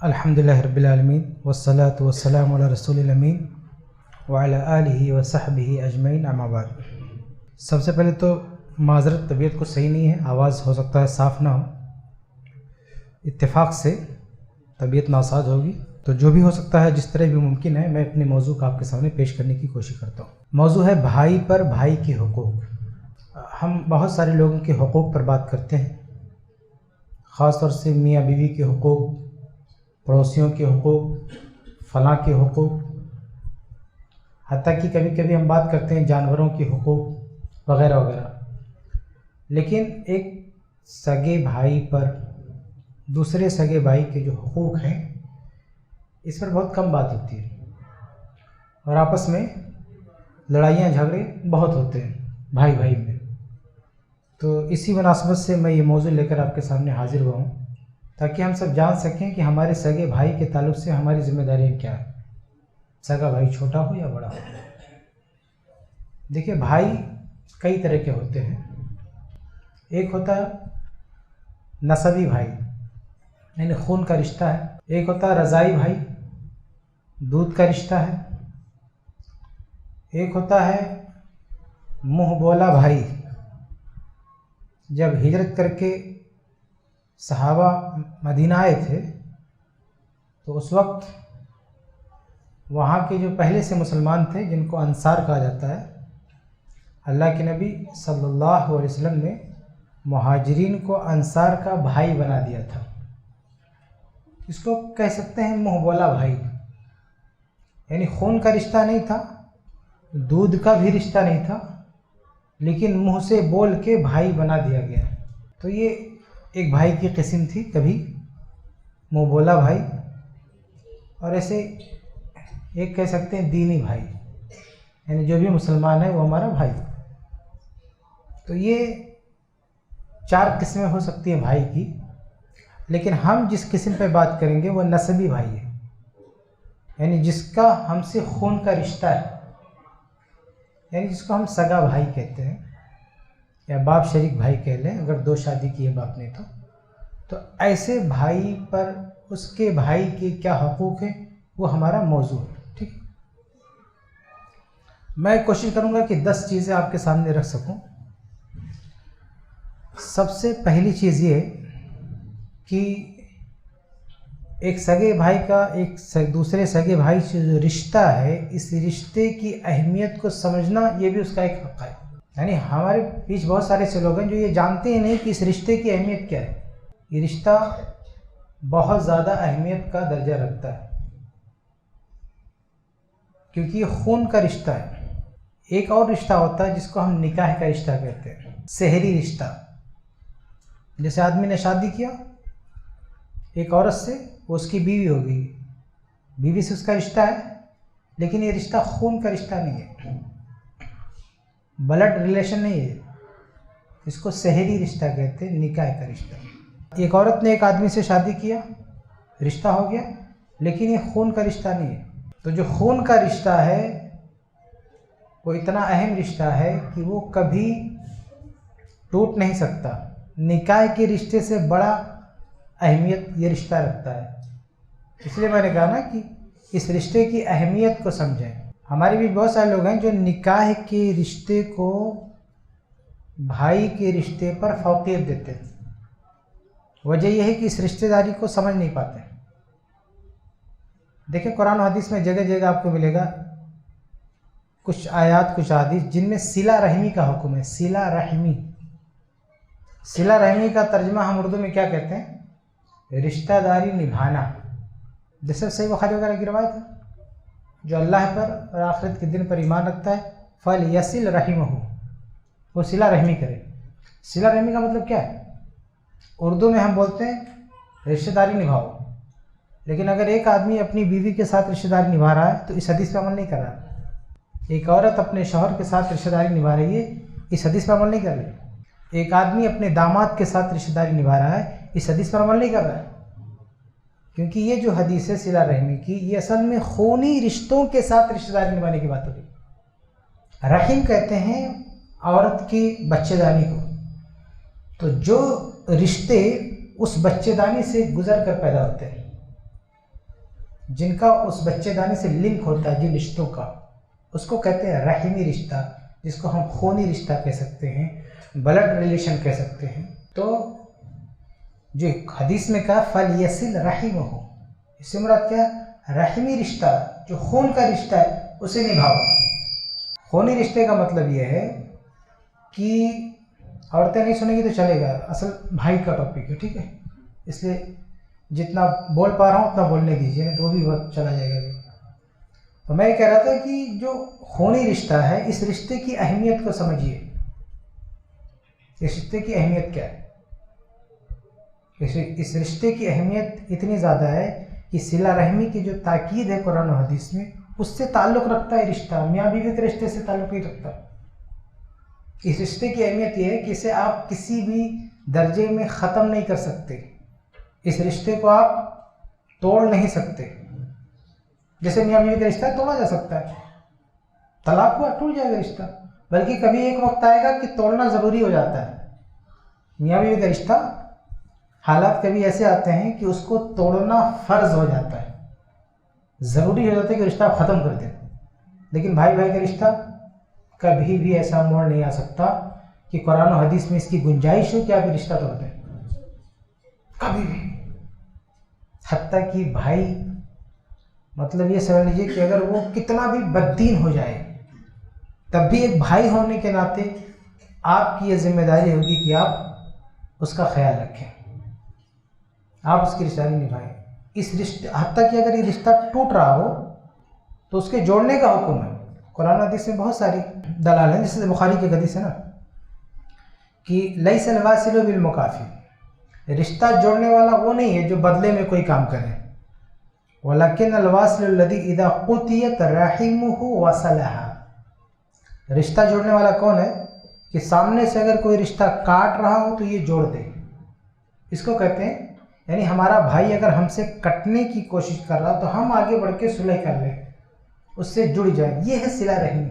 الحمدللہ رب العالمین والصلاة والسلام علی رسول الامین وعلی آلہ وصحبہ اجمعین اما بعد۔ سب سے پہلے تو معذرت، طبیعت کو صحیح نہیں ہے، آواز ہو سکتا ہے صاف نہ ہو، اتفاق سے طبیعت ناساز ہوگی، تو جو بھی ہو سکتا ہے جس طرح بھی ممکن ہے میں اپنے موضوع کو آپ کے سامنے پیش کرنے کی کوشش کرتا ہوں۔ موضوع ہے بھائی پر بھائی کے حقوق۔ ہم بہت سارے لوگوں کے حقوق پر بات کرتے ہیں، خاص طور سے میاں بیوی کے حقوق، پڑوسیوں کے حقوق، فلاں کے حقوق، حتیٰ کہ کبھی کبھی ہم بات کرتے ہیں جانوروں کے حقوق وغیرہ وغیرہ، لیکن ایک سگے بھائی پر دوسرے سگے بھائی کے جو حقوق ہیں اس پر بہت کم بات ہوتی ہے، اور آپس میں لڑائیاں جھگڑے بہت ہوتے ہیں بھائی بھائی میں۔ تو اسی مناسبت سے میں یہ موضوع لے کر آپ کے سامنے حاضر ہوا ہوں تاکہ ہم سب جان سکیں کہ ہمارے سگے بھائی کے تعلق سے ہماری ذمہ داریاں کیا ہیں، سگا بھائی چھوٹا ہو یا بڑا ہو۔ دیکھیے، بھائی کئی طرح کے ہوتے ہیں۔ ایک ہوتا ہے نسبی بھائی، یعنی خون کا رشتہ ہے۔ ایک ہوتا ہے رضاعی بھائی، دودھ کا رشتہ ہے۔ ایک ہوتا ہے منہ بولا بھائی۔ جب ہجرت کر کے صحابہ مدینہ آئے تھے تو اس وقت وہاں کے جو پہلے سے مسلمان تھے، جن کو انصار کہا جاتا ہے، اللہ کے نبی صلی اللہ علیہ وسلم نے مہاجرین کو انصار کا بھائی بنا دیا تھا۔ اس کو کہہ سکتے ہیں منہ بولا بھائی، یعنی خون کا رشتہ نہیں تھا، دودھ کا بھی رشتہ نہیں تھا، لیکن منہ سے بول کے بھائی بنا دیا گیا۔ تو یہ ایک بھائی کی قسم تھی، کبھی منہ بولا بھائی، اور ایسے ایک کہہ سکتے ہیں دینی بھائی، یعنی جو بھی مسلمان ہے وہ ہمارا بھائی۔ تو یہ چار قسمیں ہو سکتی ہیں بھائی کی، لیکن ہم جس قسم پہ بات کریں گے وہ نسبی بھائی ہے، یعنی جس کا ہم سے خون کا رشتہ ہے، یعنی جس کو ہم سگا بھائی کہتے ہیں یا باپ شریک بھائی کہہ لیں اگر دو شادی کی ہے باپ نے تو ایسے بھائی پر اس کے بھائی کے کیا حقوق ہیں وہ ہمارا موضوع ہے۔ ٹھیک، میں کوشش کروں گا کہ 10 چیزیں آپ کے سامنے رکھ سکوں۔ سب سے پہلی چیز یہ کہ ایک سگے بھائی کا ایک دوسرے سگے بھائی سے جو رشتہ ہے، اس رشتے کی اہمیت کو سمجھنا یہ بھی اس کا ایک حق ہے۔ یعنی ہمارے بیچ بہت سارے ایسے لوگ ہیں جو یہ جانتے ہی نہیں کہ اس رشتے کی اہمیت کیا ہے۔ یہ رشتہ بہت زیادہ اہمیت کا درجہ رکھتا ہے کیونکہ یہ خون کا رشتہ ہے۔ ایک اور رشتہ ہوتا ہے جس کو ہم نکاح کا رشتہ کہتے ہیں، سحری رشتہ۔ جیسے آدمی نے شادی کیا ایک عورت سے، وہ اس کی بیوی ہو گئی، بیوی سے اس کا رشتہ ہے، لیکن یہ رشتہ خون کا رشتہ نہیں ہے، بلڈ ریلیشن نہیں ہے، اس کو سحری رشتہ کہتے ہیں، نکاح کا رشتہ۔ ایک عورت نے ایک آدمی سے شادی کیا، رشتہ ہو گیا، لیکن یہ خون کا رشتہ نہیں ہے۔ تو جو خون کا رشتہ ہے وہ اتنا اہم رشتہ ہے کہ وہ کبھی ٹوٹ نہیں سکتا۔ نکاح کے رشتے سے بڑا اہمیت یہ رشتہ رکھتا ہے۔ اس لیے میں نے کہا نا کہ اس رشتے کی اہمیت کو سمجھیں۔ ہمارے بھی بہت سارے لوگ ہیں جو نکاح کے رشتے کو بھائی کے رشتے پر فوقیت دیتے ہیں۔ وجہ یہ ہے کہ اس رشتہ داری کو سمجھ نہیں پاتے۔ دیکھیں، قرآن و حدیث میں جگہ جگہ آپ کو ملے گا کچھ آیات، کچھ حدیث جن میں صلہ رحمی کا حکم ہے۔ صلہ رحمی، صلہ رحمی کا ترجمہ ہم اردو میں کیا کہتے ہیں؟ رشتہ داری نبھانا۔ جیسے صحیح بخاری وغیرہ کی روایت ہے، جو اللہ پر اور آخرت کے دن پر ایمان رکھتا ہے فَلْيَصِلْ رَحِمَهُ، وہ صلہ رحمی کرے۔ صلہ رحمی کا مطلب کیا ہے؟ اردو میں ہم بولتے ہیں رشتہ داری نبھاؤ، لیکن اگر ایک آدمی اپنی بیوی کے ساتھ رشتہ داری نبھا رہا ہے تو اس حدیث پہ عمل نہیں کر رہا ہے۔ ایک عورت اپنے شوہر کے ساتھ رشتہ داری نبھا رہی ہے، اس حدیث پر عمل نہیں کر رہی۔ ایک آدمی اپنے داماد کے ساتھ رشتہ داری نبھا رہا ہے، اس حدیث پر عمل نہیں کر رہا ہے، کیونکہ یہ جو حدیث ہے صلہ رحمی کی، یہ اصل میں خونی رشتوں کے ساتھ رشتہ داری نبھانے کی بات ہو رہی۔ رحم کہتے ہیں عورت کی بچے دانی کو، تو جو رشتے اس بچے دانی سے گزر کر پیدا ہوتے ہیں، جن کا اس بچے دانی سے لنک ہوتا ہے جن رشتوں کا، اس کو کہتے ہیں رحمی رشتہ، جس کو ہم خونی رشتہ کہہ سکتے ہیں، بلڈ ریلیشن کہہ سکتے ہیں۔ تو جو حدیث میں کہا فَلْيَصِلْ رَحِمَهُ، اس سے مراد کیا؟ رحمی رشتہ، جو خون کا رشتہ ہے اسے نبھاؤ۔ خونی رشتے کا مطلب یہ ہے کہ عورتیں نہیں سنیں گی تو چلے گا، اصل بھائی کا ٹاپک ہے، ٹھیک ہے؟ اس لیے جتنا بول پا رہا ہوں اتنا بولنے دیجیے، نہیں تو وہ بھی بہت چلا جائے گا۔ تو میں یہ کہہ رہا تھا کہ جو خونی رشتہ ہے اس رشتے کی اہمیت کو سمجھیے۔ اس رشتے کی اہمیت کیا ہے؟ اس رشتے کی اہمیت اتنی زیادہ ہے کہ صلہ رحمی کی جو تاکید ہے قرآن و حدیث میں، اس سے تعلق رکھتا ہے رشتہ، میاں بیوی کے رشتے سے تعلق نہیں رکھتا۔ اس رشتے کی اہمیت یہ ہے کہ اسے آپ کسی بھی درجے میں ختم نہیں کر سکتے، اس رشتے کو آپ توڑ نہیں سکتے۔ جیسے میاں بیوی کا رشتہ توڑا جا سکتا ہے، طلاق ہوا ٹوٹ جائے گا رشتہ، بلکہ کبھی ایک وقت آئے گا کہ توڑنا ضروری ہو جاتا ہے۔ میاں بیوی کا رشتہ حالات کبھی ایسے آتے ہیں کہ اس کو توڑنا فرض ہو جاتا ہے، ضروری ہو جاتا ہے کہ رشتہ آپ ختم کر دیں۔ لیکن بھائی بھائی کا رشتہ کبھی بھی ایسا موڑ نہیں آ سکتا کہ قرآن و حدیث میں اس کی گنجائش ہو کہ آپ یہ رشتہ توڑ دیں، کبھی بھی۔ حتیٰ کہ بھائی، مطلب یہ سمجھ لیجیے کہ اگر وہ کتنا بھی بددین ہو جائے تب بھی ایک بھائی ہونے کے ناطے آپ کی یہ ذمہ داری ہوگی کہ آپ اس کا خیال رکھیں، آپ اس کی رشتہ داری نبھائیں۔ اس رشتے، حتیٰ کہ اگر یہ رشتہ ٹوٹ رہا ہو تو اس کے جوڑنے کا حکم ہے۔ قرآن حدیث میں بہت ساری دلائل ہیں، جیسے بخاری کی حدیث ہے نا کہ لیس الواصل بالمکافی، رشتہ جوڑنے والا وہ نہیں ہے جو بدلے میں کوئی کام کرے، ولیکن الواصل الذی اذا قطعت رحمہ وصلها، رشتہ جوڑنے والا کون ہے کہ سامنے سے اگر کوئی رشتہ کاٹ رہا ہو تو یہ جوڑ دے، اس کو کہتے ہیں، یعنی ہمارا بھائی اگر ہم سے کٹنے کی کوشش کر رہا تو ہم آگے بڑھ کے صلح کر لیں، اس سے جڑ جائے، یہ ہے صلہ رحمی۔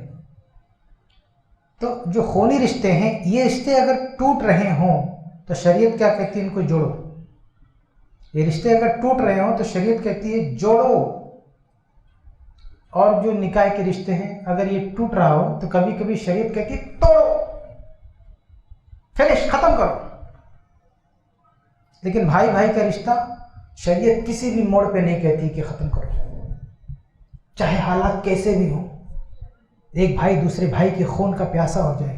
تو جو خونی رشتے ہیں، یہ رشتے اگر ٹوٹ رہے ہوں تو شریعت کیا کہتی ہے؟ ان کو جوڑو۔ یہ رشتے اگر ٹوٹ رہے ہوں تو شریعت کہتی ہے جوڑو۔ اور جو نکاح کے رشتے ہیں اگر یہ ٹوٹ رہا ہو تو کبھی کبھی شریعت کہتی ہے توڑو، فنش، ختم کرو۔ لیکن بھائی بھائی کا رشتہ شریعت کسی بھی موڑ پہ نہیں کہتی کہ ختم کرو، چاہے حالات کیسے بھی ہوں۔ ایک بھائی دوسرے بھائی کے خون کا پیاسا ہو جائے،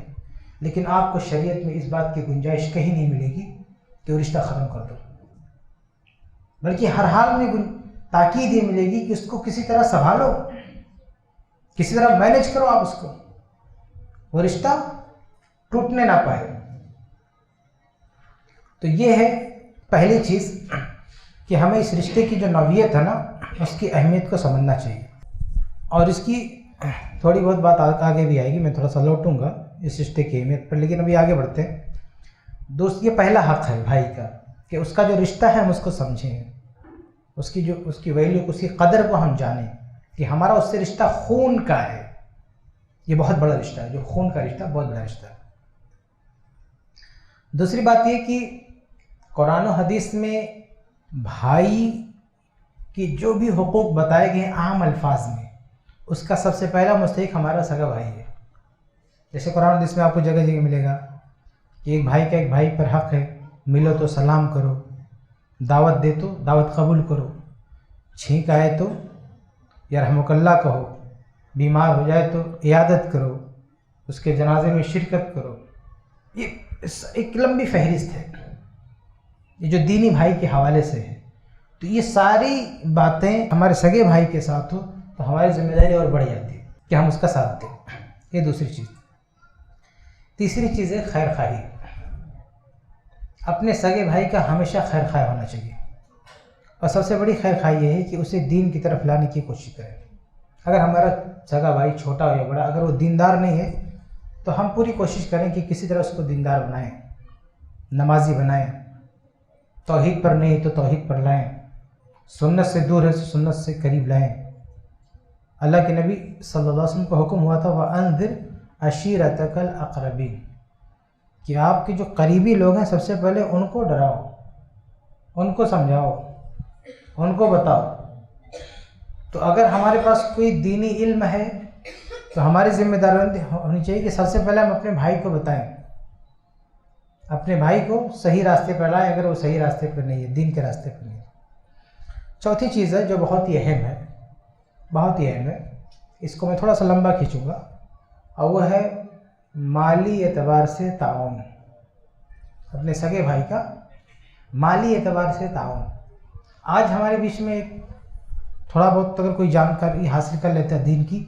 لیکن آپ کو شریعت میں اس بات کی گنجائش کہیں نہیں ملے گی کہ وہ رشتہ ختم کر دو، بلکہ ہر حال میں تاکید یہ ملے گی کہ اس کو کسی طرح سنبھالو، کسی طرح مینیج کرو آپ اس کو، وہ رشتہ ٹوٹنے نہ پائے۔ تو یہ ہے پہلی چیز کہ ہمیں اس رشتے کی جو نوعیت ہے نا اس کی اہمیت کو سمجھنا چاہیے، اور اس کی تھوڑی بہت بات آگے بھی آئے گی، میں تھوڑا سا لوٹوں گا اس رشتے کی اہمیت پر، لیکن ابھی آگے بڑھتے ہیں۔ دوست، یہ پہلا حق ہے بھائی کا کہ اس کا جو رشتہ ہے ہم اس کو سمجھیں، اس کی ویلیو، اس کی قدر کو ہم جانیں کہ ہمارا اس سے رشتہ خون کا ہے، یہ بہت بڑا رشتہ ہے، جو خون کا رشتہ بہت بڑا رشتہ ہے۔ دوسری بات یہ کہ قرآن و حدیث میں بھائی کی جو بھی حقوق بتائے گئے ہیں عام الفاظ میں، اس کا سب سے پہلا مستحق ہمارا سگا بھائی ہے۔ جیسے قرآن حدیث میں آپ کو جگہ جگہ ملے گا کہ ایک بھائی کا ایک بھائی پر حق ہے، ملو تو سلام کرو، دعوت دے تو دعوت قبول کرو، چھینک آئے تو یرحمک اللہ کہو، بیمار ہو جائے تو عیادت کرو، اس کے جنازے میں شرکت کرو۔ یہ ایک لمبی فہرست ہے، یہ جو دینی بھائی کے حوالے سے ہے۔ تو یہ ساری باتیں ہمارے سگے بھائی کے ساتھ ہو تو ہماری ذمہ داری اور بڑھ جاتی ہے کہ ہم اس کا ساتھ دیں۔ یہ دوسری چیز۔ تیسری چیز ہے خیر خواہی۔ اپنے سگے بھائی کا ہمیشہ خیر خواہ ہونا چاہیے، اور سب سے بڑی خیر خواہی یہ ہے کہ اسے دین کی طرف لانے کی کوشش کریں۔ اگر ہمارا سگا بھائی چھوٹا ہو یا بڑا، اگر وہ دیندار نہیں ہے تو ہم پوری کوشش کریں کہ کسی طرح اس کو دیندار بنائیں، نمازی بنائیں، توحید پر نہیں تو توحید پر لائیں، سنت سے دور ہے تو سنت سے قریب لائیں۔ اللہ کے نبی صلی اللہ علیہ وسلم کو حکم ہوا تھا وَأَنذِرْ عَشِيرَتَكَ الْأَقْرَبِينَ، کہ آپ کے جو قریبی لوگ ہیں سب سے پہلے ان کو ڈراؤ، ان کو سمجھاؤ، ان کو بتاؤ تو اگر ہمارے پاس کوئی دینی علم ہے تو ہماری ذمہ داری ہونی چاہیے کہ سب سے پہلے ہم اپنے بھائی کو بتائیں، اپنے بھائی کو صحیح راستے پر لائیں اگر وہ صحیح راستے پر نہیں ہے، دین کے راستے پر نہیں ہے۔ چوتھی چیز ہے جو بہت ہی اہم ہے، بہت ہی اہم ہے، اس کو میں تھوڑا سا لمبا کھینچوں گا، اور وہ ہے مالی اعتبار سے تعاون۔ اپنے سگے بھائی کا مالی اعتبار سے تعاون۔ آج ہمارے بیچ میں تھوڑا بہت اگر کوئی جانکاری حاصل کر لیتا ہے دین کی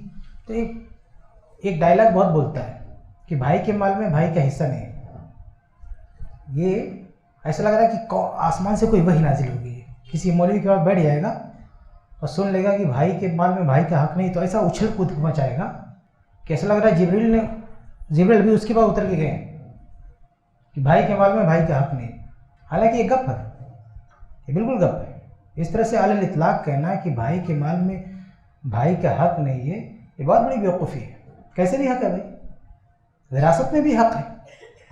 تو ایک ڈائلاگ بہت بولتا ہے کہ بھائی کے مال میں بھائی کا حصہ نہیں ہے۔ یہ ایسا لگ رہا ہے کہ آسمان سے کوئی وحی نازل ہو گئی ہے، کسی مولوی کے پاس بیٹھ جائے گا اور سن لے گا کہ بھائی کے مال میں بھائی کا حق نہیں، تو ایسا اچھل کود مچائے گا کہ ایسا لگ رہا ہے جبریل بھی اس کے بعد اتر کے گئے کہ بھائی کے مال میں بھائی کا حق نہیں۔ حالانکہ یہ گپ ہے، یہ بالکل گپ ہے۔ اس طرح سے علی الاطلاق کہنا کہ بھائی کے مال میں بھائی کا حق نہیں ہے، یہ بہت بڑی بیوقوفی ہے۔ کیسے نہیں حق ہے بھائی؟ وراثت میں بھی حق ہے،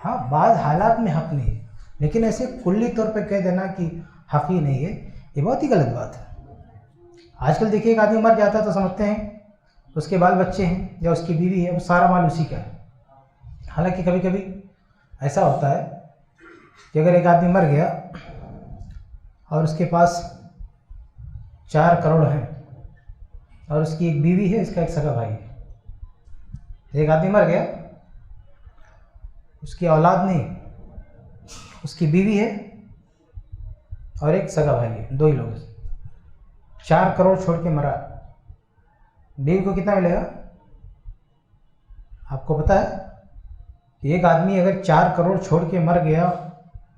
ہاں بعض حالات میں حق نہیں ہے، لیکن ایسے کلی طور پہ کہہ دینا کہ حق ہی نہیں ہے، یہ بہت ہی غلط بات ہے۔ آج کل دیکھیے ایک آدمی مر جاتا ہے تو سمجھتے ہیں اس کے بال بچے ہیں یا اس کی بیوی ہے، وہ سارا مال اسی کا ہے۔ حالانکہ کبھی کبھی ایسا ہوتا ہے کہ اگر ایک آدمی مر گیا اور اس کے پاس 4 کروڑ ہیں اور اس کی ایک بیوی ہے، اس کا ایک سگا بھائی ہے۔ ایک آدمی مر گیا، اس کی اولاد نہیں، اس کی بیوی ہے اور ایک سگا بھائی ہے، 2 ہی لوگ ہیں۔ 4 کروڑ چھوڑ کے مرا، بیوی کو کتنا ملے گا؟ آپ کو پتا ہے کہ ایک آدمی اگر 4 کروڑ چھوڑ کے مر گیا،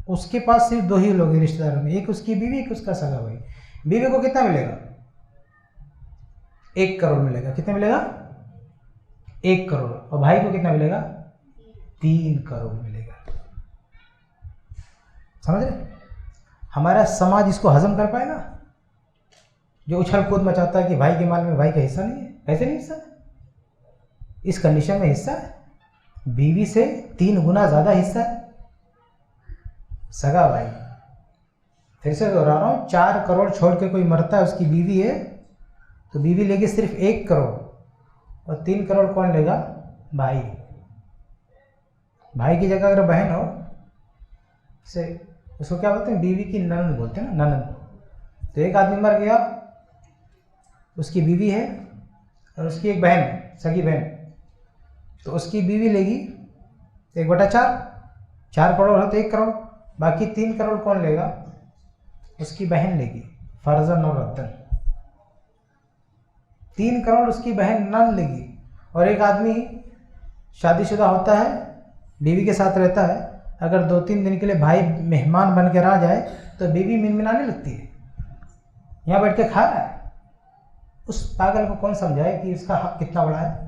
اس کے پاس صرف 2 ہی لوگ ہیں رشتہ داروں میں، ایک اس کی بیوی، ایک اس کا سگا بھائی۔ بیوی کو کتنا ملے گا؟ 1 کروڑ ملے گا۔ کتنا ملے گا؟ 1 کروڑ۔ اور بھائی کو کتنا ملے گا؟ 3 کروڑ ملے گا۔ سمجھ رہے؟ ہمارا سماج اس کو ہضم کر پائے گا؟ جو اچھل کود مچاتا ہے کہ بھائی کے مال میں بھائی کا حصہ نہیں ہے، ایسے نہیں حصہ ہے؟ اس کنڈیشن میں حصہ ہے، بیوی سے 3 گنا زیادہ حصہ ہے سگا بھائی۔ پھر سے دوہرا رہا ہوں، 4 کروڑ چھوڑ کے کوئی مرتا ہے، اس کی بیوی ہے تو بیوی لے گی صرف 1 کروڑ اور 3 کروڑ کون لے گا؟ بھائی۔ بھائی کی جگہ اگر بہن ہو، اس کو کیا بولتے ہیں؟ بیوی کی ننند بولتے ہیں نا، ننند۔ تو ایک آدمی مر گیا، اس کی بیوی ہے اور اس کی ایک بہن ہے، سگی بہن، تو اس کی بیوی لے گی 1/4، 4 کروڑ ہے تو 1 کروڑ، باقی 3 کروڑ کون لے گا؟ اس کی بہن لے گی، فرضاً اور رداً 3 کروڑ اس کی بہن نن لے گی۔ اور ایک آدمی شادی شدہ ہوتا ہے، بیوی کے ساتھ رہتا ہے، اگر 2-3 دن کے لیے بھائی مہمان بن کر آ جائے تو بیوی منمنانے لگتی ہے، یہاں بیٹھ کے کھا رہا ہے۔ اس پاگل کو کون سمجھائے کہ اس کا حق کتنا بڑا ہے؟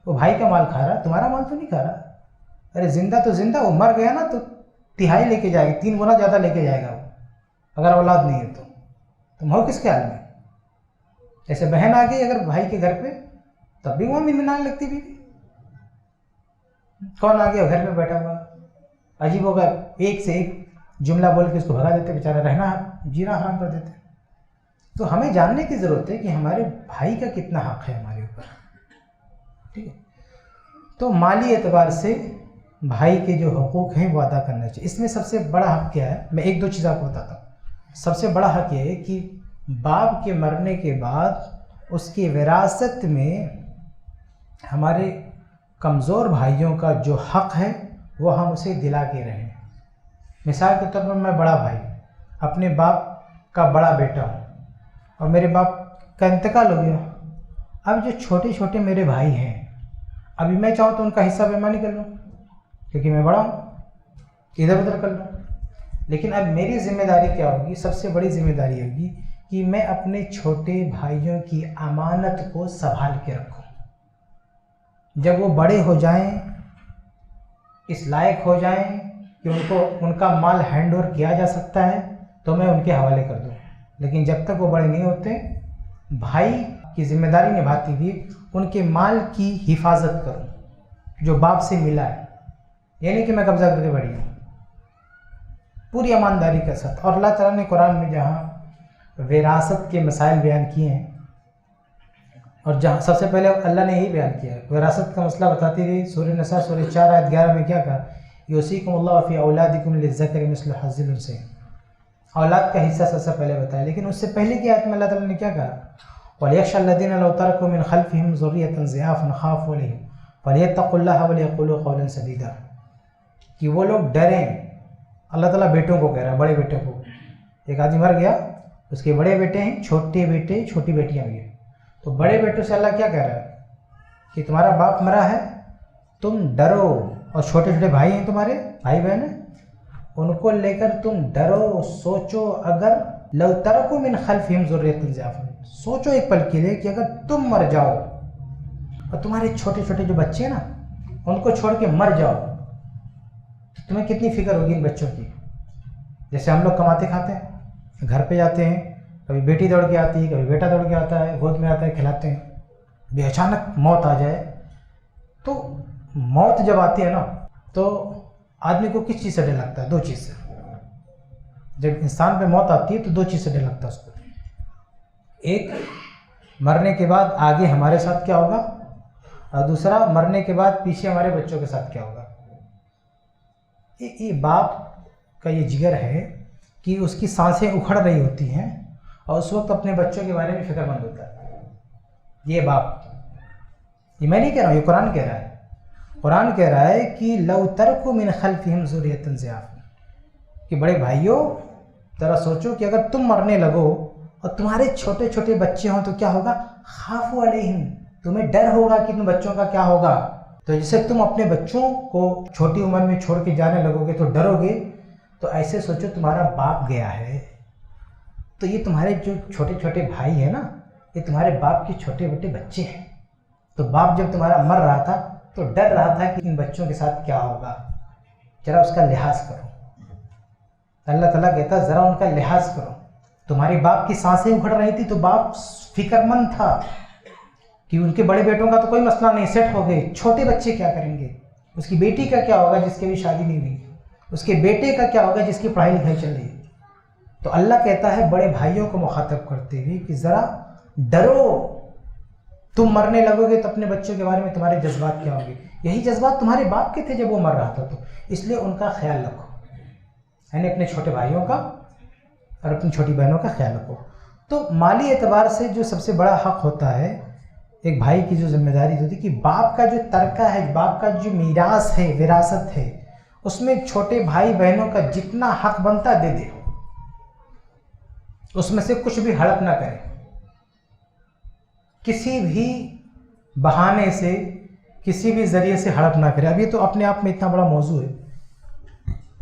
وہ بھائی کا مال کھا رہا ہے، تمہارا مال تو نہیں کھا رہا۔ ارے زندہ تو زندہ، وہ مر گیا نا تو 1/3 لے کے جائے گا، 3 گنا زیادہ لے کے جائے گا وہ، اگر اولاد نہیں ہے تو تم ہو کس خیال میں؟ ایسے بہن آ گئی اگر بھائی کے گھر پہ تب بھی وہاں منمنانے لگتی بیوی۔ کون آ گیا گھر میں بیٹھا ہوا، عجیب ہوگا، ایک سے ایک جملہ بول کے اس کو بھگا دیتے، بیچارہ رہنا جینا حرام کر دیتے۔ تو ہمیں جاننے کی ضرورت ہے کہ ہمارے بھائی کا کتنا حق ہے ہمارے اوپر، ٹھیک ہے؟ تو مالی اعتبار سے بھائی کے جو حقوق ہیں وہ ادا کرنا چاہیے۔ اس میں سب سے بڑا حق کیا ہے؟ میں 1-2 چیز آپ کو بتاتا ہوں۔ سب سے بڑا حق یہ ہے کہ باپ کے مرنے کے بعد اس کی وراثت میں ہمارے کمزور بھائیوں کا جو حق ہے وہ ہم اسے دلا کے رہیں۔ مثال کے طور پر میں بڑا بھائی، اپنے باپ کا بڑا بیٹا ہوں اور میرے باپ کا انتقال ہو گیا، اب جو چھوٹے چھوٹے میرے بھائی ہیں، ابھی میں چاہوں تو ان کا حصہ بیمانی کر لوں کیونکہ میں بڑا ہوں، ادھر ادھر کر لوں، لیکن اب میری ذمہ داری کیا ہوگی؟ سب سے بڑی ذمہ داری ہوگی کہ میں اپنے چھوٹے بھائیوں کی امانت کو سنبھال کے رکھوں۔ جب وہ بڑے ہو جائیں، اس لائق ہو جائیں کہ ان کا مال ہینڈ اوور کیا جا سکتا ہے تو میں ان کے حوالے کر دوں، لیکن جب تک وہ بڑے نہیں ہوتے، بھائی کی ذمہ داری نبھاتی ہوئی ان کے مال کی حفاظت کروں جو باپ سے ملا ہے، یعنی کہ میں قبضہ کر کے بڑھی ہوں پوری ایمانداری کے ساتھ۔ اور اللہ تعالیٰ نے قرآن میں جہاں وراثت کے مسائل بیان کیے ہیں اور جہاں سب سے پہلے اللہ نے یہی بیان کیا ہے، وراثت کا مسئلہ بتاتے ہوئے سورہ نساء سورہ 4 آیت 11 میں کیا کہا، یوصیکم اللہ فی اولادکم للذکر مثل حظ الانثیین، اولاد کا حصہ سب سے پہلے بتایا، لیکن اس سے پہلے کی آیت میں اللہ تعالیٰ نے کیا کہا، وَلْيَخْشَ الَّذِينَ لَوْ تَرَكُوا مِنْ خَلْفِهِمْ ذُرِّيَّةً ضِعَافًا خَافُوا عَلَيْهِمْ فَلْيَتَّقُوا اللَّهَ وَلْيَقُولُوا قَوْلًا سَدِيدًا، کہ وہ لوگ ڈریں۔ اللہ تعالیٰ بیٹوں کو کہہ رہا ہے، بڑے بیٹوں کو، ایک آدمی مر گیا، اس کے بڑے بیٹے ہیں، چھوٹے بیٹے چھوٹی بیٹیاں بھی ہیں، تو بڑے بیٹوں سے اللہ کیا کہہ رہا ہے کہ تمہارا باپ مرا ہے، تم ڈرو، اور چھوٹے چھوٹے بھائی ہیں تمہارے، بھائی بہن ہیں، ان کو لے کر تم ڈرو، سوچو، اگر لو ترکوا من خلفہم ذریۃ ضعافا، سوچو ایک پل کے لیے کہ اگر تم مر جاؤ اور تمہارے چھوٹے چھوٹے جو بچے ہیں نا ان کو چھوڑ کے مر جاؤ تو تمہیں کتنی فکر ہوگی ان بچوں کی۔ جیسے ہم لوگ کماتے کھاتے ہیں، گھر پہ جاتے ہیں، کبھی بیٹی دوڑ کے آتی ہے، کبھی بیٹا دوڑ کے آتا ہے، گود میں آتا ہے، کھلاتے ہیں، ابھی اچانک موت آ جائے تو موت جب آتی ہے نا تو آدمی کو کس چیز سے ڈر لگتا ہے؟ دو چیز سے۔ جب انسان پہ موت آتی ہے تو دو چیز سے ڈر لگتا ہے اس کو، ایک مرنے کے بعد آگے ہمارے ساتھ کیا ہوگا، اور دوسرا مرنے کے بعد پیچھے ہمارے بچوں کے ساتھ کیا ہوگا۔ یہ باپ کا یہ جگر ہے کہ اس کی سانسیں اکھڑ رہی ہوتی ہیں اور اس وقت اپنے بچوں کے بارے میں فکر مند ہوتا ہے۔ یہ باپ، یہ میں نہیں کہہ رہا ہوں، یہ قرآن کہہ رہا ہے۔ قرآن کہہ رہا ہے کہ لو ترکوا من خلفہم ذریۃ ضعافا، کہ بڑے بھائیوں ذرا سوچو کہ اگر تم مرنے لگو اور تمہارے چھوٹے چھوٹے بچے ہوں تو کیا ہوگا، خافوا علیہم، تمہیں ڈر ہوگا کہ تم بچوں کا کیا ہوگا۔ تو جیسے تم اپنے بچوں کو چھوٹی عمر میں چھوڑ کے جانے لگو گے تو ڈرو گے، تو ایسے سوچو تمہارا باپ گیا ہے تو یہ تمہارے جو چھوٹے چھوٹے بھائی ہیں نا، یہ تمہارے باپ کے چھوٹے چھوٹے بچے ہیں، تو باپ جب تمہارا مر رہا تھا تو ڈر رہا تھا کہ ان بچوں کے ساتھ کیا ہوگا، ذرا اس کا لحاظ کرو۔ اللہ تعالیٰ کہتا ہے ذرا ان کا لحاظ کرو۔ تمہارے باپ کی سانسیں اکھڑ رہی تھی تو باپ فکر مند تھا کہ ان کے بڑے بیٹوں کا تو کوئی مسئلہ نہیں، سیٹ ہو گئے، چھوٹے بچے کیا کریں گے، اس کی بیٹی کا کیا ہوگا جس کی بھی شادی نہیں ہوئی، اس کے بیٹے کا کیا ہوگا جس کی پڑھائی لکھائی چل رہی ہے۔ تو اللہ کہتا ہے بڑے بھائیوں کو مخاطب کرتے ہوئے کہ ذرا ڈرو، تم مرنے لگو گے تو اپنے بچوں کے بارے میں تمہارے جذبات کیا ہوں گے۔ یہی جذبات تمہارے باپ کے تھے جب وہ مر رہا تھا، تو اس لیے ان کا خیال رکھو، یعنی اپنے چھوٹے بھائیوں کا اور اپنی چھوٹی بہنوں کا خیال رکھو۔ تو مالی اعتبار سے جو سب سے بڑا حق ہوتا ہے ایک بھائی کی، جو ذمہ داری ہوتی ہے کہ باپ کا جو ترکہ ہے، باپ کا جو میراث ہے، وراثت ہے، اس میں چھوٹے بھائی بہنوں کا جتنا حق بنتا دے دے، اس میں سے کچھ بھی ہڑپ نہ کرے، کسی بھی بہانے سے، کسی بھی ذریعے سے ہڑپ نہ کرے۔ اب یہ تو اپنے آپ میں اتنا بڑا موضوع ہے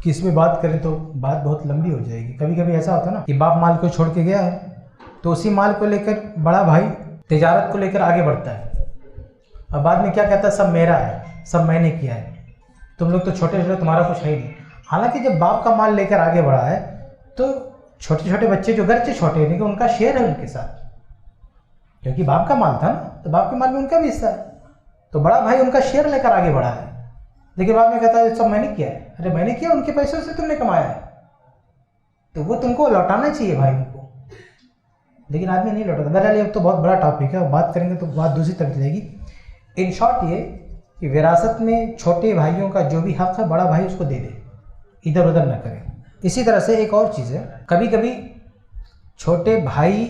کہ اس میں بات کریں تو بات بہت لمبی ہو جائے گی۔ کبھی کبھی ایسا ہوتا ہے نا کہ باپ مال کو چھوڑ کے گیا ہے تو اسی مال کو لے کر بڑا بھائی تجارت کو لے کر آگے بڑھتا ہے اور بعد میں کیا کہتا ہے، سب میرا ہے، سب میں نے کیا ہے، تم لوگ تو چھوٹے چھوٹے، تمہارا کچھ ہے ہی نہیں۔ حالانکہ جب باپ کا مال لے کر آگے بڑھا ہے تو چھوٹے چھوٹے بچے جو گرچہ چھوٹے ہیں لیکن ان کا شیئر ہے ان کے ساتھ، کیونکہ باپ کا مال تھا نا، تو باپ کے مال میں ان کا بھی حصہ ہے، تو بڑا بھائی ان کا شیئر لے کر آگے بڑھا ہے، لیکن بعد میں کہتا ہے سب میں نے کیا ہے۔ ارے میں نے کیا، ان کے پیسوں سے تم نے کمایا ہے تو وہ تم کو لوٹانا چاہیے بھائی ان کو، لیکن آدمی نہیں لوٹاتا۔ بہرحال یہ تو بہت بڑا ٹاپک ہے، بات کریں گے تو بات دوسری طرف جائے گی۔ ان شارٹ یہ کہ وراثت میں چھوٹے بھائیوں کا جو بھی حق ہے بڑا بھائی اس کو دے دے، ادھر ادھر نہ کرے۔ اسی طرح سے ایک اور چیز ہے، کبھی کبھی چھوٹے بھائی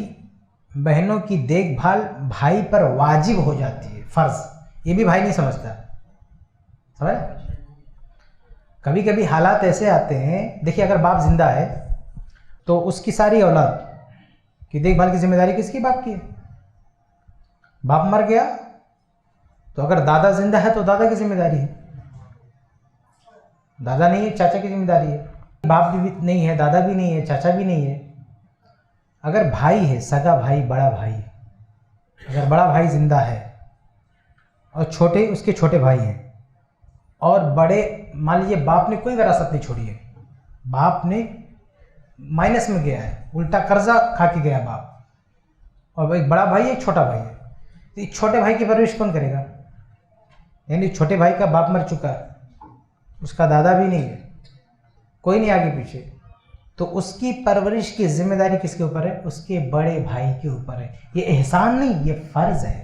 بہنوں کی دیکھ بھال بھائی پر واجب ہو جاتی ہے، فرض، یہ بھی بھائی نہیں سمجھتا، سمجھ؟ کبھی کبھی حالات ایسے آتے ہیں، دیکھیے اگر باپ زندہ ہے تو اس کی ساری اولاد کی دیکھ بھال کی ذمہ داری کس کی؟ باپ کی ہے۔ باپ مر گیا تو اگر دادا زندہ ہے تو دادا کی ذمہ داری ہے، دادا نہیں ہے چاچا کی ذمہ داری ہے، باپ بھی نہیں ہے، دادا بھی نہیں ہے، چاچا بھی نہیں ہے۔ اگر بھائی ہے، سگا بھائی، بڑا بھائی، اگر بڑا بھائی زندہ ہے اور چھوٹے اس کے چھوٹے بھائی ہیں اور بڑے، مان لیجیے باپ نے کوئی وراثت نہیں چھوڑی ہے، باپ نے مائنس میں گیا ہے، الٹا قرضہ کھا کے گیا باپ، اور ایک بڑا بھائی ہے، ایک چھوٹا بھائی ہے، تو ایک چھوٹے بھائی کی پرورش کون کرے گا؟ یعنی چھوٹے بھائی کا باپ مر چکا ہے، اس کا دادا بھی نہیں ہے، کوئی نہیں آگے پیچھے، تو اس کی پرورش کی ذمہ داری کس کے اوپر ہے؟ اس کے بڑے بھائی کے اوپر ہے۔ یہ احسان نہیں، یہ فرض ہے،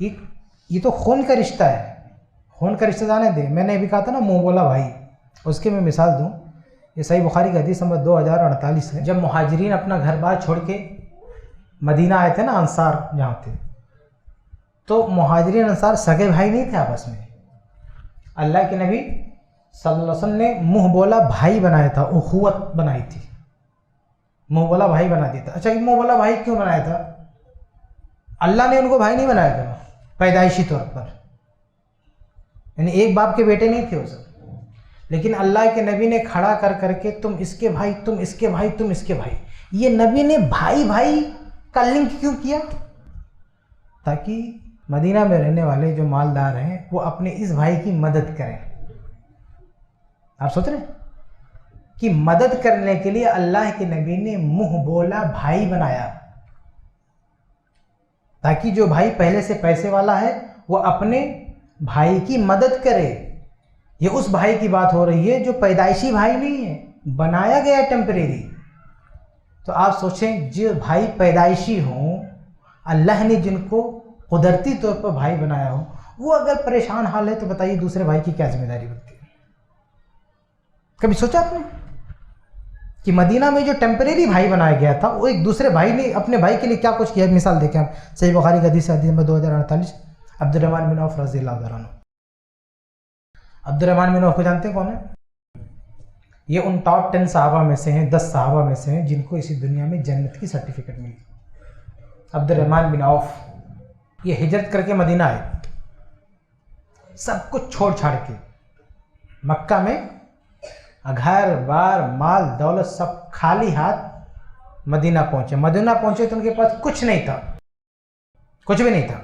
یہ تو خون کا رشتہ ہے، خون کا رشتہ جانے دیں. میں نے ابھی کہا تھا نا منہ بولا بھائی، اس کی میں مثال دوں. یہ صحیح بخاری کا حدیث نمبر 2048 ہے. جب مہاجرین اپنا گھر بار چھوڑ کے مدینہ آئے تھے نا، انصار جہاں تھے، تو مہاجرین انصار سگے بھائی نہیں تھے آپس میں. اللہ کے نبی صلی اللہ علیہ وسلم نے منہ بولا بھائی بنایا تھا، اخوت بنائی تھی، منہ بولا بھائی بنا دیا تھا. اچھا یہ منہ بولا بھائی کیوں بنایا تھا؟ اللہ نے ان کو بھائی نہیں بنایا تھا پیدائشی طور پر، یعنی ایک باپ کے بیٹے نہیں تھے وہ سب، لیکن اللہ کے نبی نے کھڑا کر کے تم اس کے بھائی، تم اس کے بھائی، تم اس کے بھائی. یہ نبی نے بھائی بھائی کا لنک کیوں کیا؟ تاکہ مدینہ میں رہنے والے جو مالدار ہیں وہ اپنے اس بھائی کی مدد کریں. آپ سوچ رہے ہیں کہ مدد کرنے کے لیے اللہ کے نبی نے منہ بولا بھائی بنایا، تاکہ جو بھائی پہلے سے پیسے والا ہے وہ اپنے بھائی کی مدد کرے. یہ اس بھائی کی بات ہو رہی ہے جو پیدائشی بھائی نہیں ہے، بنایا گیا ٹیمپریری. تو آپ سوچیں جو بھائی پیدائشی ہوں، اللہ نے جن کو قدرتی طور پر بھائی بنایا ہو، وہ اگر پریشان حال ہے تو بتائیے دوسرے بھائی کی کیا ذمہ داری بنتی ہے؟ کبھی سوچا آپ نے کہ مدینہ میں جو ٹیمپریری بھائی بنایا گیا تھا، وہ ایک دوسرے بھائی نے اپنے بھائی کے لیے کیا کچھ کیا؟ مثال دیکھیں آپ، صحیح بخاری کا حدیث نمبر 2048، عبد الرحمن بن عوف رضی اللہ عنہ. عبد الرحمن بن عوف کو جانتے ہیں کون ہے؟ یہ ان ٹاپ 10 صحابہ میں سے ہیں، 10 صحابہ میں سے ہیں جن کو اسی دنیا میں جنت کی سرٹیفکیٹ ملی. عبد الرحمن بن عوف یہ ہجرت کر کے مدینہ آئے، سب کچھ چھوڑ چھاڑ کے. مکہ میں گھر بار مال دولت سب خالی ہاتھ مدینہ پہنچے. مدینہ پہنچے تو ان کے پاس کچھ نہیں تھا، کچھ بھی نہیں تھا.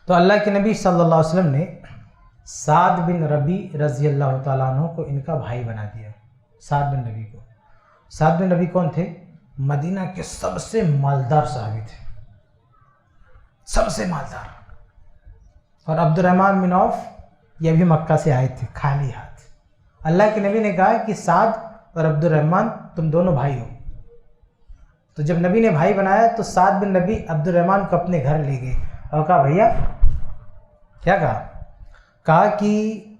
تو اللہ کے نبی صلی اللہ علیہ وسلم نے سعد بن ربی رضی اللہ تعالیٰ عنہ کو ان کا بھائی بنا دیا. سعد بن ربی کو. سعد بن ربی کون تھے؟ مدینہ کے سب سے مالدار صحابی تھے، سب سے مالدار. اور عبد الرحمن بن عوف یہ بھی مکہ سے آئے تھے خالی ہاتھ. اللہ کے نبی نے کہا کہ سعد اور عبد الرحمن تم دونوں بھائی ہو. تو جب نبی نے بھائی بنایا تو سعد بن ربی عبد الرحمن کو اپنے گھر لے گئے اور کہا بھیا، کیا کہا کہ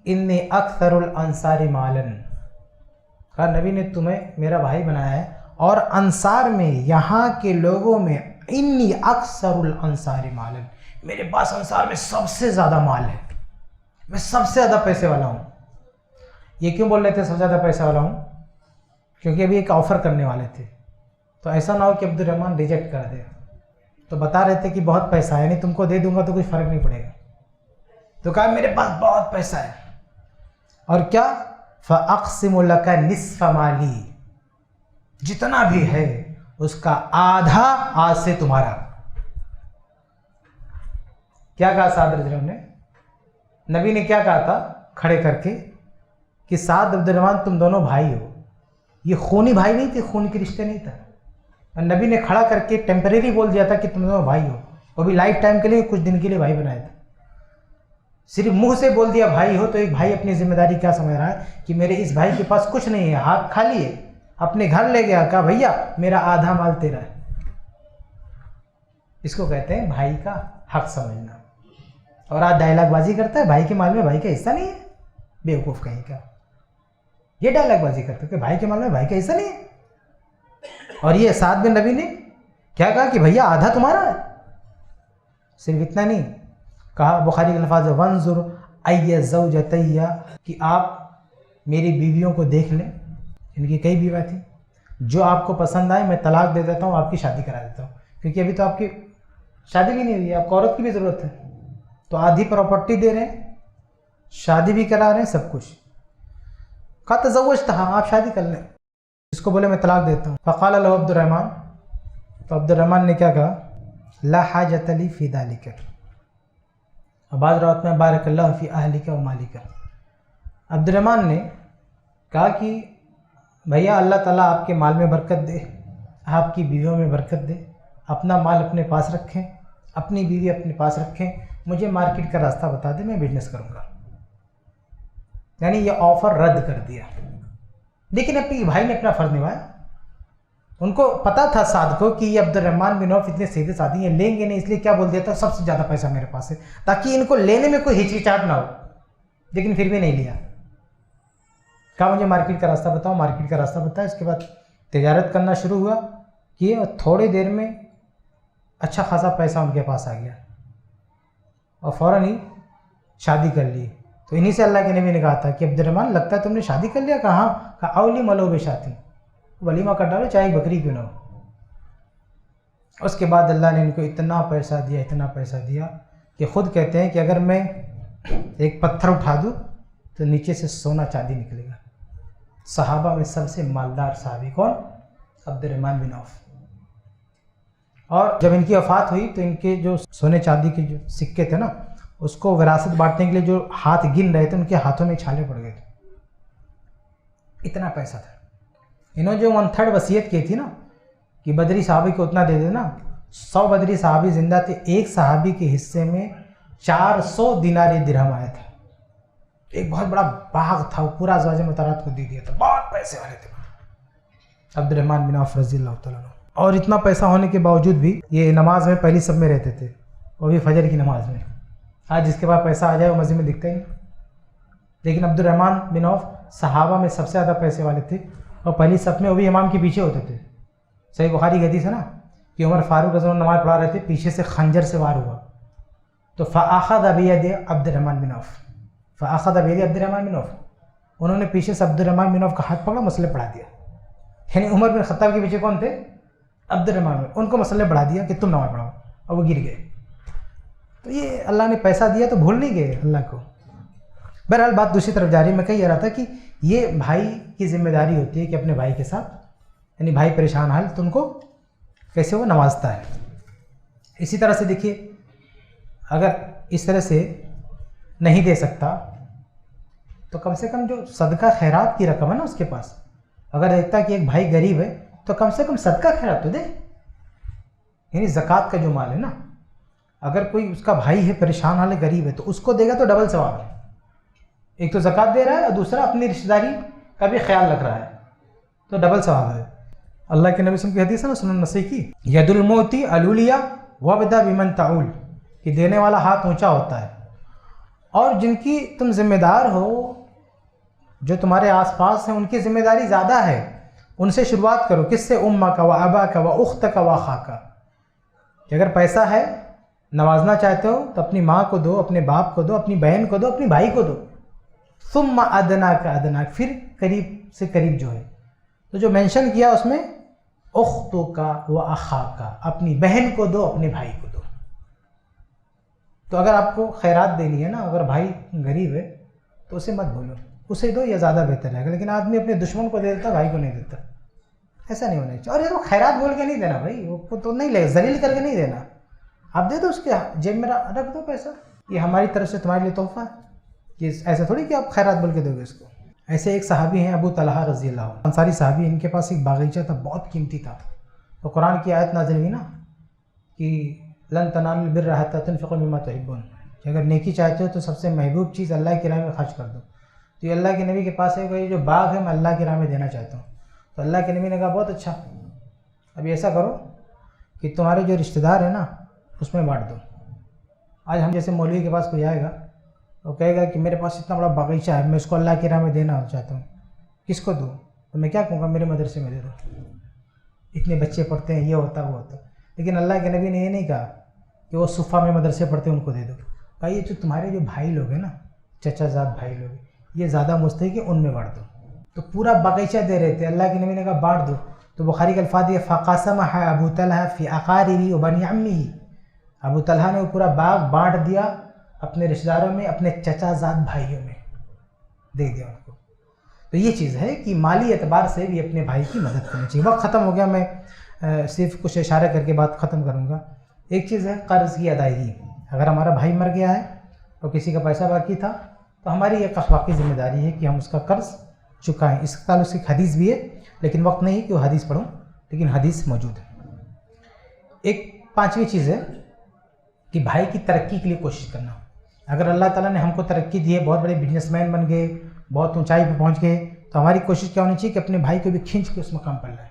انی اکثر الانصار مالا. کہا نبی نے تمہیں میرا بھائی بنایا ہے اور انصار میں، یہاں کے لوگوں میں، انی اکثر الانصار مالا، میرے پاس انصار میں سب سے زیادہ مال ہے، میں سب سے زیادہ پیسے والا ہوں. یہ کیوں بول رہے تھے سب سے زیادہ پیسے والا ہوں؟ کیونکہ ابھی ایک آفر کرنے والے تھے، تو ایسا نہ ہو کہ عبد الرحمن ریجیکٹ کر دے. تو بتا رہے تھے کہ بہت پیسہ ہے، یعنی تم کو دے دوں گا تو کچھ فرق نہیں پڑے گا. تو کہا میرے پاس بہت پیسہ ہے، اور کیا؟ فَأَقْسِمُ لَكَ نِصْفَ مَالِي، جتنا بھی ہے اس کا آدھا آج سے تمہارا. کیا کہا سعد رضی اللہ عنہ نے؟ نبی نے کیا کہا تھا کھڑے کر کے کہ سعد عبد الرحمن تم دونوں بھائی ہو. یہ خونی بھائی نہیں تھے، خون کے رشتے نہیں تھا. اور نبی نے کھڑا کر کے ٹیمپریری بول دیا تھا کہ تم دونوں بھائی ہو، وہ بھی لائف ٹائم کے لیے، کچھ دن کے لیے بھائی بنایا تھا. صرف منہ سے بول دیا بھائی ہو، تو ایک بھائی اپنی ذمہ داری کیا سمجھ رہا ہے کہ میرے اس بھائی کے پاس کچھ نہیں ہے، ہاتھ خالی ہے. اپنے گھر لے گیا، کہا بھیا میرا آدھا مال تیرا ہے. اس کو کہتے ہیں بھائی کا حق سمجھنا. اور آج ڈائلاگ بازی کرتا ہے بھائی کے مال میں بھائی کا حصہ نہیں ہے. بیوقوف کہیں کا یہ ڈائلاگ بازی کرتا ہے کہ بھائی کے مال میں بھائی کا حصہ نہیں ہے. اور یہ سعد بن ربی نے کیا کہا کہ بھیا آدھا تمہارا ہے. صرف اتنا نہیں کہا، بخاری کے الفاظ وانظر ای زوجتیہ، کہ آپ میری بیویوں کو دیکھ لیں. ان کی کئی بیویاں تھیں، جو آپ کو پسند آئے میں طلاق دے دیتا ہوں، آپ کی شادی کرا دیتا ہوں. کیونکہ ابھی تو آپ کی شادی بھی نہیں ہوئی ہے، آپ کو عورت کی بھی ضرورت ہے. تو آدھی پراپرٹی دے رہے ہیں، شادی بھی کرا رہے ہیں، سب کچھ. کہا تزوجتہا، آپ شادی کر لیں. اس کو بولے میں طلاق دیتا ہوں. فقال له عبد الرحمن، تو عبد الرحمن نے کیا کہا؟ لا حاجۃ لی فی ذلک. اور بعض روایت میں بارک اللہ فی اہلک و مالک. عبد الرحمن نے کہا کہ بھیا اللہ تعالیٰ آپ کے مال میں برکت دے، آپ کی بیویوں میں برکت دے، اپنا مال اپنے پاس رکھیں، اپنی بیوی اپنے پاس رکھیں، مجھے مارکیٹ کا راستہ بتا دیں، میں بزنس کروں گا. یعنی یہ آفر رد کر دیا. لیکن اپنے بھائی نے اپنا فرض نبھایا. ان کو پتا تھا سعد کو کہ یہ عبد الرحمن بن عوف اتنے سیدھے سادے ہیں، لیں گے نہیں، اس لیے کیا بول دیا تھا سب سے زیادہ پیسہ میرے پاس ہے، تاکہ ان کو لینے میں کوئی ہچکچاہٹ نہ ہو، لیکن پھر بھی نہیں لیا۔ کہا مجھے مارکیٹ کا راستہ بتاؤ، مارکیٹ کا راستہ بتایا، اس کے بعد تجارت کرنا شروع ہوا کہ تھوڑے دیر میں اچھا خاصا پیسہ ان کے پاس آ گیا اور فوراً ہی شادی کر لی۔ تو انہی سے اللہ کے نبی نے کہا تھا کہ عبد الرحمن لگتا ہے تم نے شادی کر لیا؟ کہاں؟ کہا اولی ملو بے شاتی، ولیمہ کر ڈالو چاہے بکری کیوں نہ ہو۔ اس کے بعد اللہ نے ان کو اتنا پیسہ دیا، اتنا پیسہ دیا کہ خود کہتے ہیں کہ اگر میں ایک پتھر اٹھا دوں تو نیچے سے سونا چاندی نکلے گا۔ صحابہ میں سب سے مالدار صحابی کون؟ عبد الرحمن بن عوف۔ اور جب ان کی وفات ہوئی تو ان کے جو سونے چاندی کے جو سکے تھے نا، اس کو وراثت بانٹنے کے لیے جو ہاتھ گن رہے تھے ان کے ہاتھوں میں چھالے پڑ گئے تھے، اتنا پیسہ تھا۔ انہوں نے جو 1/3 وصیت کی تھی نا کہ بدری صحابی کو اتنا دے دینا، 100 بدری صحابی زندہ تھے، ایک صحابی کے حصے میں 400 دینار درہم آیا تھا، ایک بہت بڑا باغ تھا، وہ پورا ازواج مطہرات کو دے دیا تھا، بہت پیسے والے تھے عبد الرحمن بن عوف رضی اللہ تعالیٰ عنہ۔ اور اتنا پیسہ ہونے کے باوجود بھی یہ نماز میں پہلی صف میں رہتے تھے، وہ بھی فجر کی نماز میں۔ آج جس کے بعد پیسہ آ جائے وہ مسجد میں دکھتا ہی نہیں، لیکن عبد الرحمن بن عوف صحابہ میں سب سے زیادہ پیسے والے تھے، اور پہلی صف میں وہ بھی امام کے پیچھے ہوتے تھے۔ صحیح بخاری کی حدیث ہے نا کہ عمر فاروق رضی اللہ عنہ نماز پڑھا رہے تھے، پیچھے سے خنجر سے وار ہوا تو فَأَخَذَ بِيَدِ عبد الرحمن بن عوف، فَأَخَذَ بِيَدِ عبد الرحمن بن عوف، انہوں نے پیچھے سے عبد الرحمن بن عوف کا ہاتھ پکڑا، مسئلے پڑھا دیا۔ یعنی عمر بن خطاب کے پیچھے کون تھے؟ عبد الرحمن، ان کو مسئلے پڑھا دیا کہ تم نماز پڑھاؤ، اور وہ گر گئے۔ تو یہ اللہ نے پیسہ دیا تو بھول نہیں گئے اللہ کو۔ بہرحال بات دوسری طرف جا رہی ہے، میں کہہ رہا تھا کہ یہ بھائی کی ذمہ داری ہوتی ہے کہ اپنے بھائی کے ساتھ، یعنی بھائی پریشان حال تو ان کو کیسے وہ نوازتا ہے۔ اسی طرح سے دیکھیے، اگر اس طرح سے نہیں دے سکتا تو کم سے کم جو صدقہ خیرات کی رقم ہے نا اس کے پاس، اگر دیکھتا کہ ایک بھائی غریب ہے تو کم سے کم صدقہ خیرات تو دے، یعنی زکوٰۃ کا جو مال ہے نا، اگر کوئی اس کا بھائی ہے پریشان حال ہے غریب ہے تو اس کو دے گا تو ڈبل ثواب ہے، ایک تو زکوٰۃ دے رہا ہے اور دوسرا اپنی رشتہ داری کا بھی خیال رکھ رہا ہے، تو ڈبل ثواب ہے۔ اللہ کے نبی صلی اللہ علیہ وسلم کی حدیث ہے نا سنن نسائی کی، ید الموتی علولیہ وابدا بمن تعول، کہ دینے والا ہاتھ اونچا ہوتا ہے، اور جن کی تم ذمہ دار ہو، جو تمہارے آس پاس ہیں، ان کی ذمہ داری زیادہ ہے، ان سے شروعات کرو۔ کس سے؟ امہ کا و ابا کا و اخت کا و خا کا، کہ اگر پیسہ ہے نوازنا چاہتے ہو تو اپنی ماں کو دو، اپنے باپ کو دو، اپنی بہن کو دو، اپنی بھائی کو دو، ثم ادنا کا ادنا، پھر قریب سے قریب جو ہے، تو جو مینشن کیا اس میں اختو کا و اخا کا، اپنی بہن کو دو، اپنے بھائی کو دو۔ تو اگر آپ کو خیرات دینی ہے نا، اگر بھائی غریب ہے تو اسے مت بھولو، اسے دو، یہ زیادہ بہتر ہے۔ لیکن آدمی اپنے دشمن کو دے دیتا، بھائی کو نہیں دیتا، ایسا نہیں ہونا چاہیے۔ اور یہ خیرات بول کے نہیں دینا بھائی، وہ تو نہیں لے، ذلیل کر کے نہیں دینا، آپ دے دو، اس کے جیب میں رکھ دو پیسہ، یہ ہماری طرف سے تمہارے لیے تحفہ ہے، یہ ایسا تھوڑی کہ آپ خیرات بول کے دو گے اس کو۔ ایسے ایک صحابی ہیں ابو طلحہ رضی اللہ عنہ، انصاری صحابی، ان کے پاس ایک باغیچہ تھا، بہت قیمتی تھا، تو قرآن کی آیت نازل ہوئی نا کہ لن تنالوا البر حتی تنفقوا مما تحبون، کہ اگر نیکی چاہتے ہو تو سب سے محبوب چیز اللہ کی راہ میں خرچ کر دو۔ تو یہ اللہ کے نبی کے پاس ہے کہ یہ جو باغ ہے میں اللہ کی راہ میں دینا چاہتا ہوں، تو اللہ کے نبی نے کہا بہت اچھا، اب ایسا کرو کہ تمہارے جو رشتہ دار ہیں نا اس میں بانٹ دو۔ آج ہم جیسے مولوی کے پاس کوئی آئے گا، وہ کہے گا کہ میرے پاس اتنا بڑا باغیچہ ہے، میں اس کو اللہ کی راہ میں دینا چاہتا ہوں، کس کو دوں؟ تو میں کیا کہوں گا، میرے مدرسے میں دے دو، اتنے بچے پڑھتے ہیں، یہ ہوتا وہ ہوتا۔ لیکن اللہ کے نبی نے یہ نہیں کہا کہ وہ صفہ میں مدرسے پڑھتے ہیں ان کو دے دو، کہا یہ جو تمہارے جو بھائی لوگ ہیں نا، چچا زاد بھائی لوگ، یہ زیادہ مستحق ہے، ان میں بانٹ دو۔ تو پورا باغیچہ دے رہے تھے، اللہ کے نبی نے کہا بانٹ دو، تو بخاری کے الفاظ یہ فقاسمہ ابو طلحہ فی اقاربہ و بنی عمہ، ابو طلحہ نے وہ پورا باغ بانٹ دیا اپنے رشتہ داروں میں، اپنے چچا زاد بھائیوں میں دے دیا ان کو۔ تو یہ چیز ہے کہ مالی اعتبار سے بھی اپنے بھائی کی مدد کرنی چاہیے۔ وقت ختم ہو گیا، میں صرف کچھ اشارہ کر کے بات ختم کروں گا۔ ایک چیز ہے قرض کی ادائیگی، اگر ہمارا بھائی مر گیا ہے اور کسی کا پیسہ باقی تھا تو ہماری ایک اخلاقی ذمہ داری ہے کہ ہم اس کا قرض چکائیں۔ اس تعلق سے ایک حدیث بھی ہے، لیکن وقت نہیں کہ وہ حدیث پڑھوں، لیکن حدیث موجود ہے۔ ایک پانچویں چیز ہے کہ بھائی کی ترقی کے لیے کوشش کرنا۔ اگر اللہ تعالیٰ نے ہم کو ترقی دی ہے، بہت بڑے بزنس مین بن گئے، بہت اونچائی پہ پہنچ گئے، تو ہماری کوشش کیا ہونی چاہیے کہ اپنے بھائی کو بھی کھینچ کے اس مقام پر لائیں۔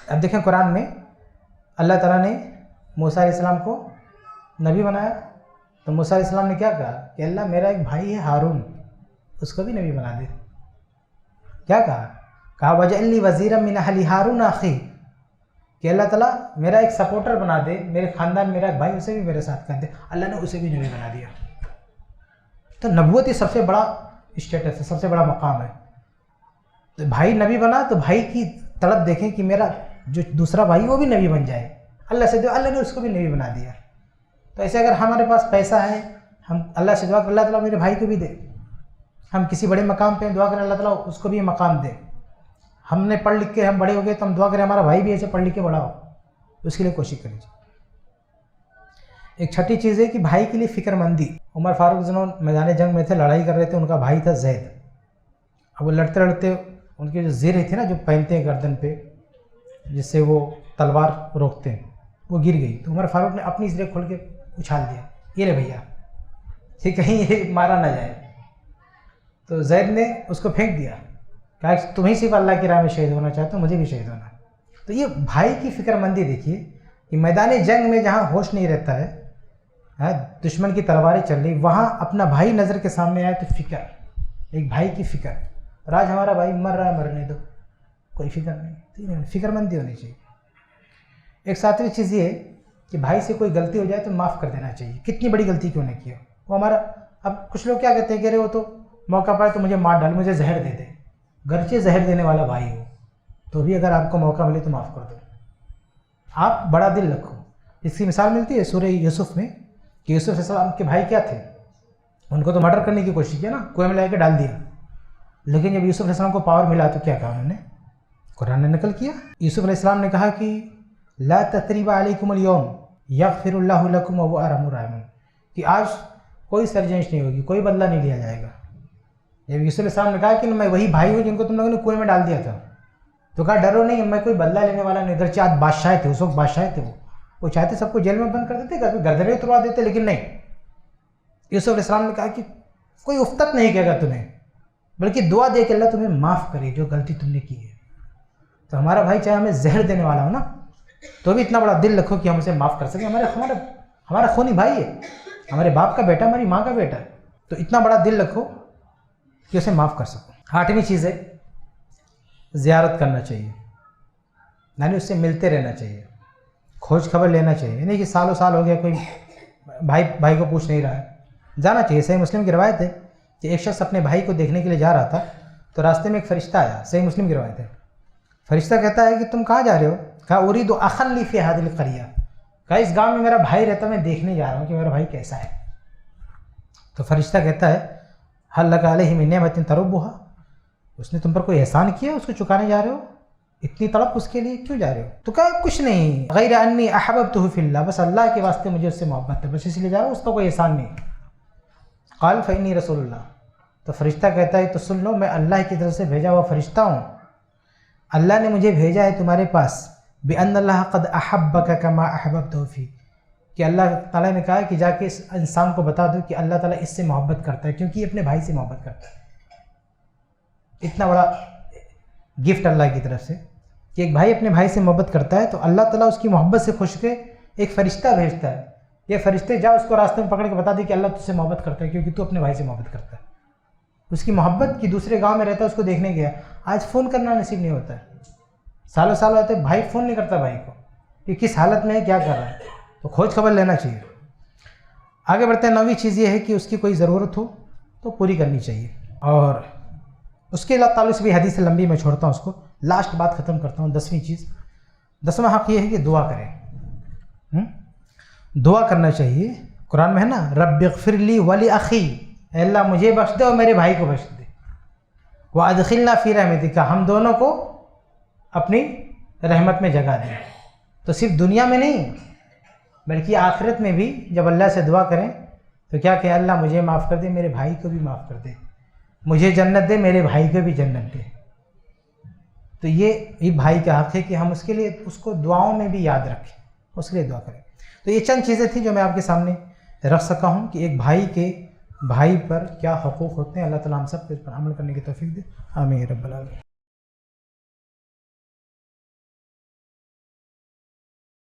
اب دیکھیں قرآن میں اللہ تعالیٰ نے موسیٰ علیہ السلام کو نبی بنایا، تو موسیٰ علیہ السلام نے کیا کہا کہ اللہ میرا ایک بھائی ہے ہارون، اس کو بھی نبی بنا دے۔ کیا کہا وَاجْعَلْنِی وَزِیرًا مِنْ أَہْلِی ہارون أَخِی، کہ اللہ تعالیٰ میرا ایک سپورٹر بنا دے، میرے خاندان میرا ایک بھائی، اسے بھی میرے ساتھ کر دے۔ اللہ نے اسے بھی نبی بنا دیا۔ تو نبوت ہی سب سے بڑا اسٹیٹس ہے، سب سے بڑا مقام ہے۔ تو بھائی نبی بنا تو بھائی کی طلب دیکھیں کہ میرا جو دوسرا بھائی وہ بھی نبی بن جائے، اللہ سے دعا، اللہ نے اس کو بھی نبی بنا دیا۔ تو ایسے اگر ہمارے پاس پیسہ ہے، ہم اللہ سے دعا کریں اللہ تعالیٰ میرے بھائی کو بھی دے، ہم کسی بڑے مقام پہ دعا کریں اللہ تعالیٰ اس کو بھی یہ مقام دے، ہم نے پڑھ لکھ کے ہم بڑے ہو گئے تو ہم دعا کریں ہمارا بھائی بھی ایسے پڑھ لکھ کے بڑا ہو، اس کے لیے کوشش کریں۔ ایک چھٹی چیز ہے کہ بھائی کے لیے فکر مندی۔ عمر فاروق جنہوں میدان جنگ میں تھے، لڑائی کر رہے تھے، ان کا بھائی تھا زید۔ اب وہ لڑتے لڑتے ان کی جو زرہیں تھی نا جو پہنتے ہیں گردن پہ جس سے وہ تلوار روکتے ہیں، وہ گر گئی، تو عمر فاروق نے اپنی زرہ کھول کے اچھال دیا، یہ لے بھیا، کہ کہیں یہ مارا نہ جائے۔ تو زید نے اس کو پھینک دیا، کہا کہ تمہیں صرف اللہ کی راہ میں شہید ہونا چاہتے ہو، مجھے بھی شہید ہونا۔ تو یہ بھائی کی فکر مندی دیکھیے کہ میدان جنگ میں جہاں ہوش نہیں رہتا ہے، دشمن کی تلواریں چل رہی، وہاں اپنا بھائی نظر کے سامنے آئے تو فکر، ایک بھائی کی فکر۔ اور آج ہمارا بھائی مر رہا ہے، مرنے دو، کوئی فکر نہیں، فکر مندی ہونی چاہیے۔ ایک ساتویں چیز یہ ہے کہ بھائی سے کوئی غلطی ہو جائے تو معاف کر دینا چاہیے، کتنی بڑی غلطی کیوں نہ کی ہو۔ وہ ہمارا، اب کچھ لوگ کیا کہتے ہیں کہ ارے وہ تو موقع پائے تو مجھے مار ڈال، مجھے زہر دے دے، گرچہ زہر دینے والا بھائی ہو تو بھی اگر آپ کو موقع ملے تو معاف کر دو، آپ بڑا دل رکھو۔ اس کی مثال ملتی ہے سورہ یوسف میں کہ یوسف علیہ السلام کے بھائی کیا تھے، ان کو تو مرڈر کرنے کی کوشش کی نا، کنویں میں لے کے ڈال دیا، لیکن جب یوسف علیہ السلام کو پاور ملا تو کیا کہا انہوں نے، قرآن نے نقل کیا، یوسف علیہ السلام نے کہا کہ لا تثریب علیکم اليوم یغفر اللہ لکم وهو ارحم الراحمین، کہ آج کوئی سرزنش نہیں ہوگی، کوئی بدلہ نہیں لیا جائے گا۔ جب یوسف علیہ السلام نے کہا کہ میں وہی بھائی ہوں جن کو تم لوگوں نے کنویں میں ڈال دیا تھا، تو کہا ڈرو نہیں، میں کوئی بدلہ لینے والا نہیں، اگرچہ آج بادشاہ تھے، اس وقت بادشاہ تھے، وہ چاہتے سب کو جیل میں بند کر دیتے، گردنیں اتروا دیتے، لیکن نہیں، یوسف علیہ السلام نے کہا کہ کوئی افتت نہیں کہے گا تمہیں، بلکہ دعا دے کہ اللہ تمہیں معاف کرے جو غلطی تم نے کی ہے۔ تو ہمارا بھائی چاہے ہمیں زہر دینے والا ہو نا، تو بھی اتنا بڑا دل رکھو کہ ہم اسے معاف کر سکیں، ہمارا خونی بھائی ہے، ہمارے باپ کا بیٹا، ہماری ماں کا بیٹا ہے، تو اتنا بڑا دل رکھو کہ اسے معاف کر سکو۔ 8ویں چیز ہے زیارت کرنا چاہیے، یعنی اس سے ملتے رہنا چاہیے، کھوج خبر لینا چاہیے، یعنی کہ سالوں سال ہو گیا کوئی بھائی کو پوچھ نہیں رہا ہے، جانا چاہیے۔ صحیح مسلم کی روایت ہے کہ ایک شخص اپنے بھائی کو دیکھنے کے لیے جا رہا تھا، تو راستے میں ایک فرشتہ آیا، صحیح مسلم کی روایت ہے، فرشتہ کہتا ہے کہ تم کہاں جا رہے ہو؟ کہا اریدو اخا لی فی ہذہ القریہ، کہا اس گاؤں میں میرا بھائی رہتا، میں دیکھنے جا رہا ہوں کہ میرا بھائی کیسا ہے۔ تو فرشتہ کہتا ہے هل لک علیہ من نعمۃ تربھا، اس نے تم پر کوئی احسان کیا، اس کو چکانے جا رہے ہو، اتنی تڑپ اس کے لیے کیوں جا رہے ہو؟ تو کہا کچھ نہیں، غیر انی احببتہ فی اللہ، بس اللہ کے واسطے مجھے اس سے محبت ہے، بس اس لیے جا رہا ہوں، اس کا کوئی احسان نہیں۔ قال فانی رسول اللہ، تو فرشتہ کہتا ہے تو سن لو، میں اللہ کی طرف سے بھیجا ہوا فرشتہ ہوں، اللہ نے مجھے بھیجا ہے تمہارے پاس، بأن اللہ قد احبک کما احببتہ فی، کہ اللہ تعالیٰ نے کہا کہ جا کے اس انسان کو بتا دو کہ اللہ تعالیٰ اس سے محبت کرتا ہے کیونکہ یہ اپنے بھائی سے محبت کرتا ہے۔ اتنا بڑا گفٹ اللہ کی طرف سے کہ ایک بھائی اپنے بھائی سے محبت کرتا ہے، تو اللہ تعالیٰ اس کی محبت سے خوش کے ایک فرشتہ بھیجتا ہے، یہ فرشتے جا اس کو راستے میں پکڑ کے بتا دے کہ اللہ تجھ سے محبت کرتا ہے کیونکہ تو اپنے بھائی سے محبت کرتا ہے۔ اس کی محبت کی دوسرے گاؤں میں رہتا ہے، اس کو دیکھنے گیا، آج فون کرنا نصیب نہیں ہوتا ہے، سالوں سال ہوتے بھائی فون نہیں کرتا بھائی کو کہ کس حالت میں ہے، کیا کر رہا ہے، تو کھوج خبر لینا چاہیے۔ آگے بڑھتے ہیں، 9ویں چیز یہ ہے کہ اس کی کوئی ضرورت ہو تو پوری کرنی چاہیے، اور اس کے تعلق سے بھی حدیث لمبی میں چھوڑتا ہوں اس کو، لاسٹ بات ختم کرتا ہوں۔ 10ویں چیز، 10واں حق یہ ہے کہ دعا کریں، دعا کرنا چاہیے۔ قرآن میں ہے نا رب اغفر لی ولی اخی، اے اللہ مجھے بخش دے اور میرے بھائی کو بخش دے، وادخلنا فی رحمتک، ہم دونوں کو اپنی رحمت میں جگہ دیں۔ تو صرف دنیا میں نہیں بلکہ آخرت میں بھی جب اللہ سے دعا کریں تو کیا کہ اللہ مجھے معاف کر دے، میرے بھائی کو بھی معاف کر دے، مجھے جنت دے، میرے بھائی کو بھی جنت دے۔ تو یہ بھائی کا حق ہے کہ ہم اس کے لیے اس کو دعاؤں میں بھی یاد رکھیں، اس کے لیے دعا کریں۔ تو یہ چند چیزیں تھیں جو میں آپ کے سامنے رکھ سکا ہوں کہ ایک بھائی کے بھائی پر کیا حقوق ہوتے ہیں۔ اللہ تعالیٰ ہم سب کو اس پر عمل کرنے کی توفیق دے، آمین رب العالمین۔